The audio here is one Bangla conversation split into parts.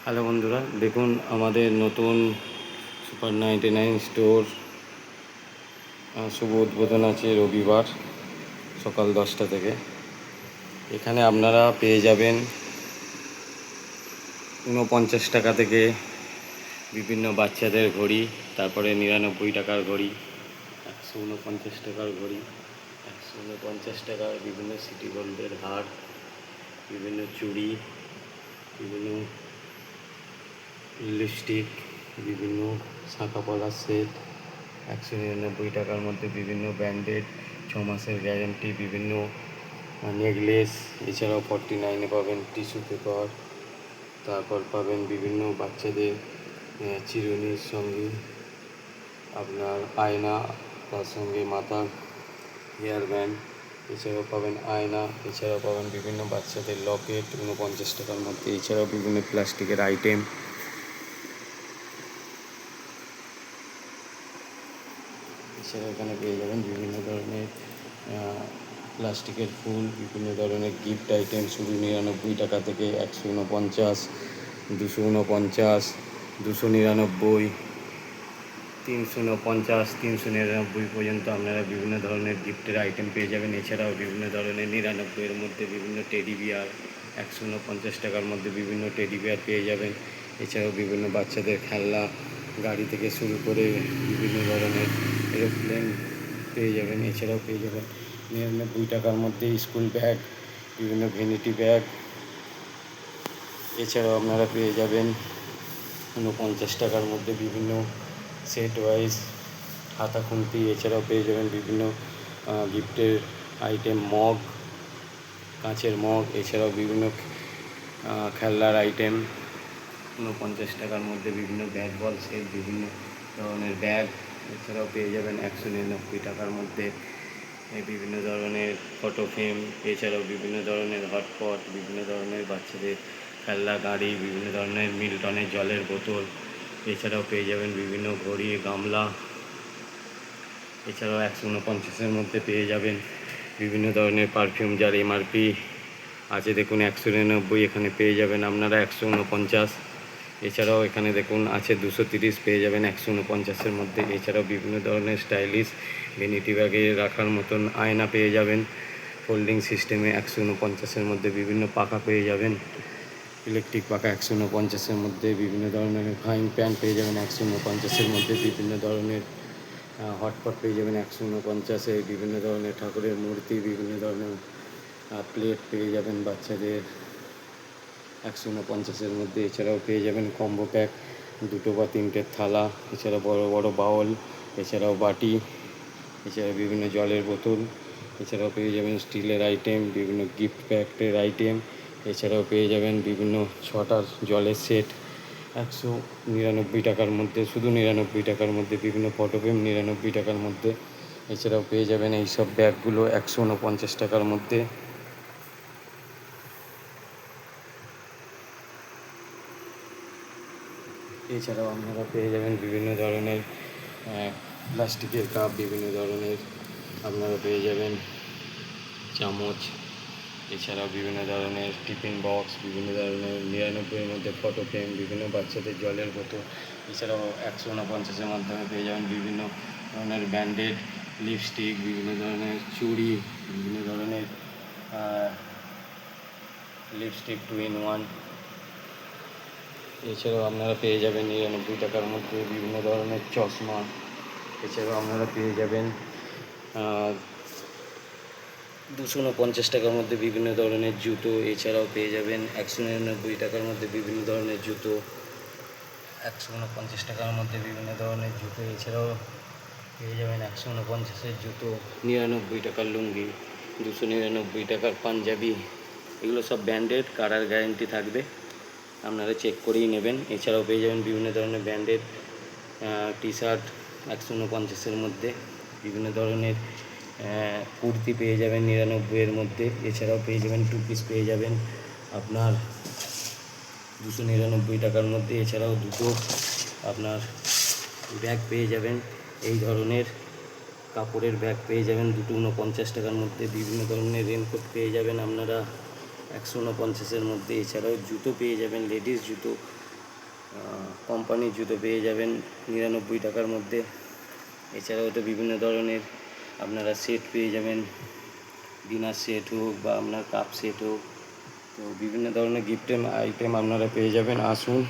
হ্যালো বন্ধুরা, দেখুন আমাদের নতুন সুপার 99 স্টোর শুভ উদ্বোধন আছে রবিবার সকাল 10টা থেকে। এখানে আপনারা পেয়ে যাবেন 49 টাকা থেকে বিভিন্ন বাচ্চাদের ঘড়ি, তারপরে 99 টাকার ঘড়ি, 149 টাকার ঘড়ি, 149 টাকার বিভিন্ন সিটি গোল্ডের হার, বিভিন্ন চুড়ি, বিভিন্ন লিপস্টিক, বিভিন্ন শাঁখা পলার সেট, 199 টাকার মধ্যে বিভিন্ন ব্র্যান্ডেড 6 মাসের গ্যারেন্টি, বিভিন্ন নেকলেস। এছাড়াও 49-এ পাবেন টিস্যু পেপার, তারপর পাবেন বিভিন্ন বাচ্চাদের চিরুনির সঙ্গে আপনার আয়না, তার সঙ্গে মাথার হেয়ার ব্যান্ড। এছাড়াও পাবেন আয়না, এছাড়াও পাবেন বিভিন্ন বাচ্চাদের লকেট 49 টাকার মধ্যে। এছাড়াও বিভিন্ন প্লাস্টিকের আইটেম, এছাড়া এখানে পেয়ে যাবেন বিভিন্ন ধরনের প্লাস্টিকের ফুল, বিভিন্ন ধরনের গিফট আইটেম শুরু 99 টাকা থেকে 149, 249, 299, 349, 399 পর্যন্ত আপনারা বিভিন্ন ধরনের গিফটের আইটেম পেয়ে যাবেন। এছাড়াও বিভিন্ন ধরনের 99-এর মধ্যে বিভিন্ন টেডি বিয়ার, 149 টাকার মধ্যে বিভিন্ন টেডি বিয়ার পেয়ে যাবেন। এছাড়াও বিভিন্ন বাচ্চাদের খেলনা গাড়ি থেকে শুরু করে বিভিন্ন ধরনের এরোপ্লেন পেয়ে যাবেন। এছাড়াও পেয়ে যাবেন 99 টাকার মধ্যে স্কুল ব্যাগ, বিভিন্ন ভ্যানিটি ব্যাগ। এছাড়াও আপনারা পেয়ে যাবেন 49 টাকার মধ্যে বিভিন্ন সেট ওয়াইজ হাতা খুন্তি। এছাড়াও পেয়ে যাবেন বিভিন্ন গিফটের আইটেম, মগ, কাঁচের মগ। এছাড়াও বিভিন্ন খেলনার আইটেম 49 টাকার মধ্যে বিভিন্ন ব্যাট বল সেট, বিভিন্ন ধরনের ব্যাগ। এছাড়াও পেয়ে যাবেন 199 টাকার মধ্যে বিভিন্ন ধরনের ফটো ফ্রেম। এছাড়াও বিভিন্ন ধরনের হটপট, বিভিন্ন ধরনের বাচ্চাদের খেলনা গাড়ি, বিভিন্ন ধরনের মিল্টনের জলের বোতল। এছাড়াও পেয়ে যাবেন বিভিন্ন ঘড়ি, গামলা। এছাড়াও 149-এর মধ্যে পেয়ে যাবেন বিভিন্ন ধরনের পারফিউম, যার এমআরপি আছে দেখুন 199, এখানে পেয়ে যাবেন আপনারা 149। এছাড়াও এখানে দেখুন আছে 230, পেয়ে যাবেন 149-এর মধ্যে। এছাড়াও বিভিন্ন ধরনের স্টাইলিশ ভ্যানিটি ব্যাগে রাখার মতন আয়না পেয়ে যাবেন ফোল্ডিং সিস্টেমে 149-এর মধ্যে। বিভিন্ন পাখা পেয়ে যাবেন, ইলেকট্রিক পাখা 149-এর মধ্যে। বিভিন্ন ধরনের ফ্রাইং প্যান পেয়ে যাবেন 149-এর মধ্যে। বিভিন্ন ধরনের হটপট পেয়ে যাবেন 149-এ। বিভিন্ন ধরনের ঠাকুরের মূর্তি, বিভিন্ন ধরনের প্লেট পেয়ে যাবেন বাচ্চাদের 149-এর মধ্যে। এছাড়াও পেয়ে যাবেন কম্বো প্যাক, 2 বা 3টের থালা, এছাড়াও বড় বড় বাউল, এছাড়াও বাটি, এছাড়াও বিভিন্ন জলের বোতল। এছাড়াও পেয়ে যাবেন স্টিলের আইটেম, বিভিন্ন গিফট প্যাকের আইটেম। এছাড়াও পেয়ে যাবেন বিভিন্ন 6টার জলের সেট 199 টাকার মধ্যে, শুধু 99 টাকার মধ্যে। বিভিন্ন ফটো ফ্রেম 99 টাকার মধ্যে। এছাড়াও পেয়ে যাবেন এইসব ব্যাগগুলো 149 টাকার মধ্যে। এছাড়াও আপনারা পেয়ে যাবেন বিভিন্ন ধরনের প্লাস্টিকের কাপ, বিভিন্ন ধরনের আপনারা পেয়ে যাবেন চামচ। এছাড়াও বিভিন্ন ধরনের টিফিন বক্স, বিভিন্ন ধরনের 99-এর মধ্যে ফটো ফ্রেম, বিভিন্ন বাচ্চাদের জলের বোতল। এছাড়াও 149-এর মাধ্যমে পেয়ে যাবেন বিভিন্ন ধরনের ব্র্যান্ডেড লিপস্টিক, বিভিন্ন ধরনের চুড়ি, বিভিন্ন ধরনের লিপস্টিক 2 in 1। এছাড়াও আপনারা পেয়ে যাবেন 99 টাকার মধ্যে বিভিন্ন ধরনের চশমা। এছাড়াও আপনারা পেয়ে যাবেন 249 টাকার মধ্যে বিভিন্ন ধরনের জুতো। এছাড়াও পেয়ে যাবেন 199 টাকার মধ্যে বিভিন্ন ধরনের জুতো, 149 টাকার মধ্যে বিভিন্ন ধরনের জুতো। এছাড়াও পেয়ে যাবেন 149-এর জুতো, 99 টাকার লুঙ্গি, 299 টাকার পাঞ্জাবি। এগুলো সব ব্র্যান্ডেড, কালার গ্যারেন্টি থাকবে, আপনারা চেক করেই নেবেন। এছাড়াও পেয়ে যাবেন বিভিন্ন ধরনের ব্র্যান্ডেড টি শার্ট 149-এর মধ্যে। বিভিন্ন ধরনের কুর্তি পেয়ে যাবেন 99-এর মধ্যে। এছাড়াও পেয়ে যাবেন 2 পিস পেয়ে যাবেন আপনার 299 টাকার মধ্যে। এছাড়াও দুটো আপনার ব্যাগ পেয়ে যাবেন, এই ধরনের কাপড়ের ব্যাগ পেয়ে যাবেন 249 টাকার মধ্যে। বিভিন্ন ধরনের রেনকোট পেয়ে যাবেন আপনারা 149-এর মধ্যে। এছাড়াও জুতো পেয়ে যাবেন, লেডিস জুতো কোম্পানির জুতো পেয়ে যাবেন 99 টাকার মধ্যে। এছাড়াও তো বিভিন্ন ধরনের আপনারা সেট পেয়ে যাবেন, ডিনার সেট হোক বা আপনার কাপ সেট হোক, তো বিভিন্ন ধরনের গিফটের আইটেম আপনারা পেয়ে যাবেন। আসুন,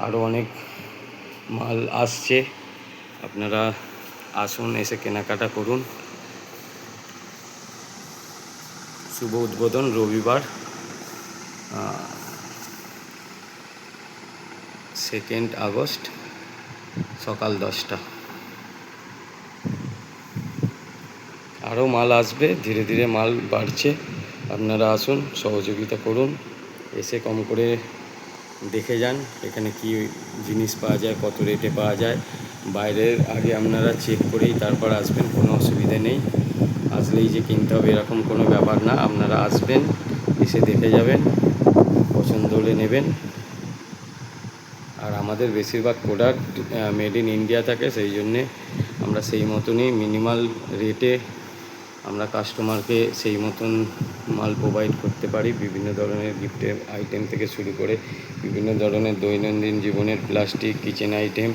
আরও অনেক মাল আসছে, আপনারা আসুন, এসে কেনাকাটা করুন। শুভ উদ্বোধন রবিবার 2 আগস্ট সকাল 10টা। আরও মাল আসবে, ধীরে ধীরে মাল বাড়ছে, আপনারা আসুন, সহযোগিতা করুন, এসে কম করে দেখে যান এখানে কি জিনিস পাওয়া যায়, কত রেটে পাওয়া যায়। বাইরের আগে আপনারা চেক করেই তারপর আসবেন, কোনো অসুবিধা নেই। আসলেই যে কিনতে হবে এরকম কোনো ব্যাপার না, আপনারা আসবেন, এসে দেখে যাবেন, পছন্দ হলে নেবেন। আর আমাদের বেশিরভাগ প্রোডাক্ট মেড ইন ইন্ডিয়া থাকে, সেই জন্যে আমরা সেই মতনই মিনিমাল রেটে আমরা কাস্টমারকে সেই মতন মাল প্রোভাইড করতে পারি। বিভিন্ন ধরনের গিফটের আইটেম থেকে শুরু করে বিভিন্ন ধরনের দৈনন্দিন জীবনের প্লাস্টিক কিচেন আইটেম,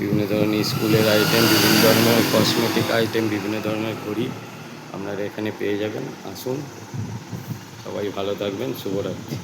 বিভিন্ন ধরনের স্কুলের আইটেম, বিভিন্ন ধরনের কসমেটিক আইটেম, বিভিন্ন ধরনের ঘড়ি আপনারা এখানে পেয়ে যাবেন। আসুন, সবাই ভালো থাকবেন, শুভরাত্রি।